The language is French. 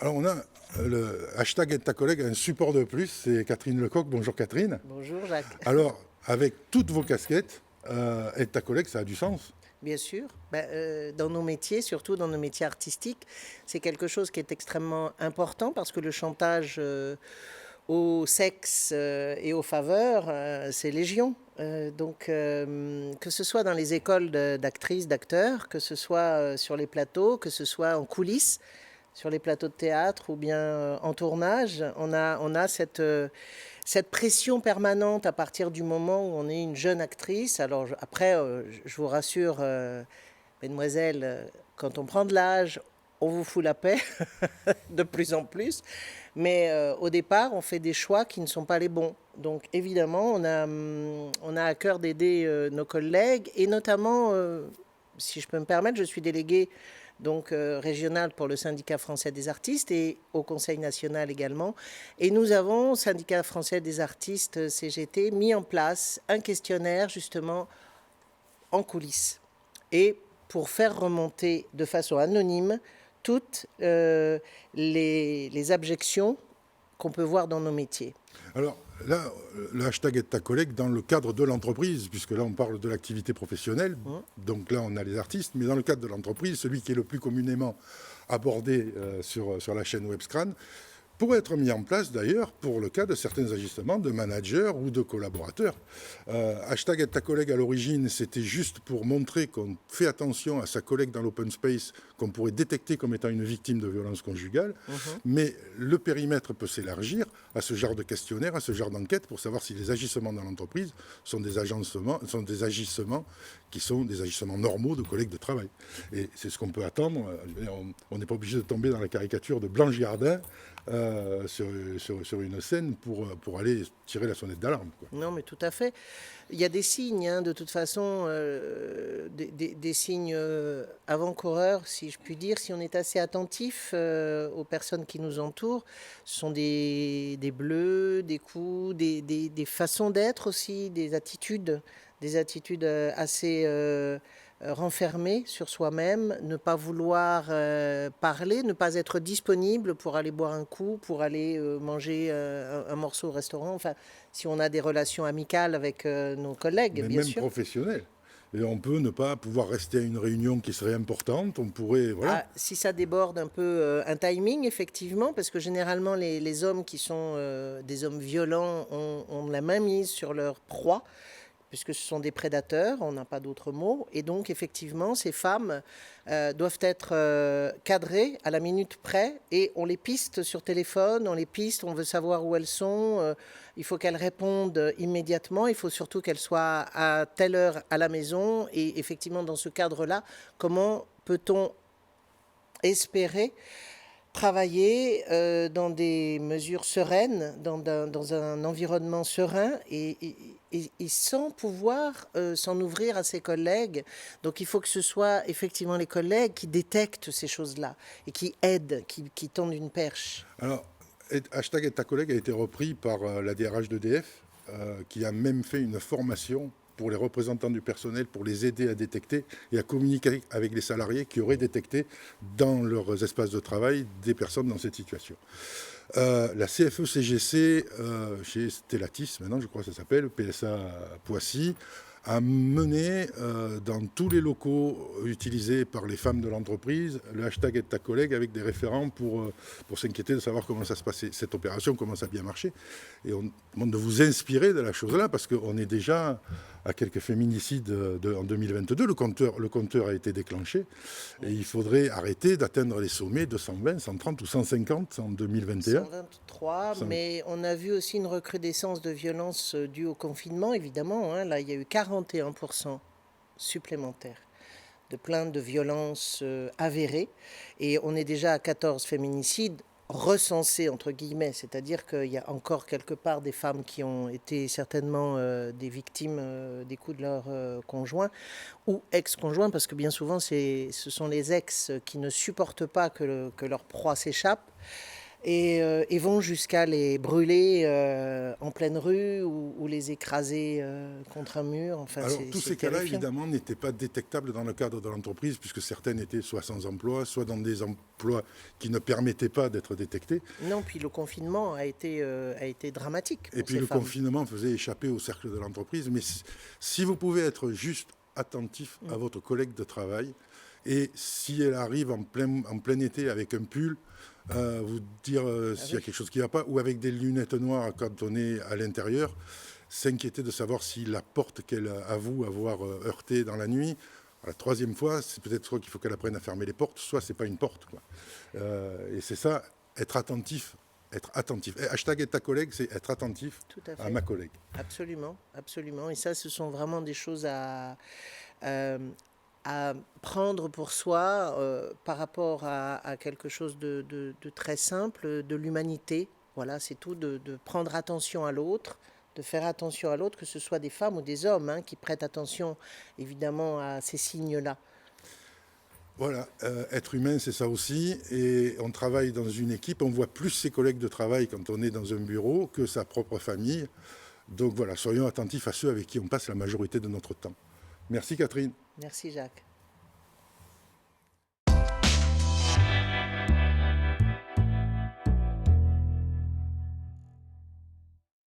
Alors on a le hashtag aide ta collègue, un support de plus, c'est Catherine Lecoq. Bonjour Catherine. Bonjour Jacques. Alors avec toutes vos casquettes, aide ta collègue, ça a du sens. Bien sûr, dans nos métiers, surtout dans nos métiers artistiques, c'est quelque chose qui est extrêmement important parce que le chantage au sexe et aux faveurs, c'est légion. Que ce soit dans les écoles d'actrices, d'acteurs, que ce soit sur les plateaux, que ce soit en coulisses, sur les plateaux de théâtre ou bien en tournage, on a cette pression permanente à partir du moment où on est une jeune actrice. Alors après, je vous rassure, mesdemoiselles, quand on prend de l'âge, on vous fout la paix de plus en plus. Mais au départ, on fait des choix qui ne sont pas les bons. Donc évidemment, on a à cœur d'aider nos collègues et notamment, si je peux me permettre, je suis déléguée donc régionale pour le syndicat français des artistes et au Conseil national également. Et nous avons, syndicat français des artistes CGT, mis en place un questionnaire justement en coulisses et pour faire remonter de façon anonyme toutes les abjections qu'on peut voir dans nos métiers. Alors là, le hashtag aide ta collègue dans le cadre de l'entreprise, puisque là on parle de l'activité professionnelle, donc là on a les artistes, mais dans le cadre de l'entreprise, celui qui est le plus communément abordé sur la chaîne Webscran, pourrait être mis en place d'ailleurs pour le cas de certains agissements de managers ou de collaborateurs. Hashtag aide ta collègue à l'origine, c'était juste pour montrer qu'on fait attention à sa collègue dans l'open space qu'on pourrait détecter comme étant une victime de violence conjugale, mais le périmètre peut s'élargir à ce genre de questionnaire, à ce genre d'enquête pour savoir si les agissements dans l'entreprise sont des agissements qui sont des agissements normaux de collègues de travail. Et c'est ce qu'on peut attendre. On n'est pas obligé de tomber dans la caricature de Blanche Gardin sur une scène pour aller tirer la sonnette d'alarme, quoi. Non, mais tout à fait. Il y a des signes, hein, de toute façon, des signes avant-coureurs, si je puis dire, si on est assez attentif aux personnes qui nous entourent. Ce sont des bleus, des coups, des façons d'être aussi, des attitudes assez renfermées sur soi-même, ne pas vouloir parler, ne pas être disponible pour aller boire un coup, pour aller manger un morceau au restaurant. Enfin, si on a des relations amicales avec nos collègues, Mais bien même sûr. professionnels. Et on peut ne pas pouvoir rester à une réunion qui serait importante. On pourrait, voilà. Ah, si ça déborde un peu un timing, effectivement, parce que généralement les hommes qui sont des hommes violents ont la main mise sur leur proie, puisque ce sont des prédateurs, on n'a pas d'autre mot. Et donc, effectivement, ces femmes doivent être cadrées à la minute près et on les piste sur téléphone, on les piste, on veut savoir où elles sont. Il faut qu'elles répondent immédiatement, il faut surtout qu'elles soient à telle heure à la maison. Et effectivement, dans ce cadre-là, comment peut-on espérer travailler dans des mesures sereines, dans un environnement serein et sans pouvoir s'en ouvrir à ses collègues. Donc il faut que ce soit effectivement les collègues qui détectent ces choses-là et qui aident, qui tendent une perche. Alors, hashtag aide ta collègue a été repris par la DRH d'EDF, qui a même fait une formation pour les représentants du personnel, pour les aider à détecter et à communiquer avec les salariés qui auraient détecté dans leurs espaces de travail des personnes dans cette situation. La CFE-CGC, chez Stellatis, maintenant je crois que ça s'appelle, PSA Poissy, a mené dans tous les locaux utilisés par les femmes de l'entreprise le hashtag aide ta collègue avec des référents pour s'inquiéter de savoir comment ça se passait, cette opération, comment ça a bien marché. Et on demande de vous inspirer de la chose-là parce qu'on est déjà à quelques féminicides en 2022. Le compteur a été déclenché et il faudrait arrêter d'atteindre les sommets de 120, 130 ou 150 en 2021. 123, mais on a vu aussi une recrudescence de violence due au confinement, évidemment. Hein. Là, il y a eu 41% supplémentaires de plaintes de violences avérées. Et on est déjà à 14 féminicides recensés, entre guillemets. C'est-à-dire qu'il y a encore quelque part des femmes qui ont été certainement des victimes des coups de leur conjoint ou ex-conjoint, parce que bien souvent, ce sont les ex qui ne supportent pas que leur proie s'échappe. et vont jusqu'à les brûler en pleine rue ou les écraser contre un mur. Enfin, Alors, tous c'est ces cas-là, terrifiant. évidemment, n'étaient pas détectables dans le cadre de l'entreprise, puisque certaines étaient soit sans emploi, soit dans des emplois qui ne permettaient pas d'être détectés. Non, puis le confinement a été dramatique Et pour puis ces le femmes. confinement faisait échapper au cercle de l'entreprise. Mais si vous pouvez être juste attentif à votre collègue de travail, et si elle arrive en plein été avec un pull, vous dire s'il y a quelque chose qui ne va pas, ou avec des lunettes noires quand on est à l'intérieur, s'inquiéter de savoir si la porte qu'elle avoue avoir heurtée dans la nuit, la troisième fois, c'est peut-être soit qu'il faut qu'elle apprenne à fermer les portes, soit c'est pas une porte, quoi. Et c'est ça, être attentif. Être attentif. Et hashtag être ta collègue, c'est être attentif Tout à fait. à ma collègue. Absolument, absolument. Et ça, ce sont vraiment des choses euh, à prendre pour soi par rapport à quelque chose de très simple, de l'humanité. Voilà, c'est tout, de prendre attention à l'autre, de faire attention à l'autre, que ce soit des femmes ou des hommes, hein, qui prêtent attention évidemment à ces signes-là. Voilà, être humain, c'est ça aussi. Et on travaille dans une équipe, on voit plus ses collègues de travail quand on est dans un bureau que sa propre famille. Donc voilà, soyons attentifs à ceux avec qui on passe la majorité de notre temps. Merci Catherine. Merci Jacques.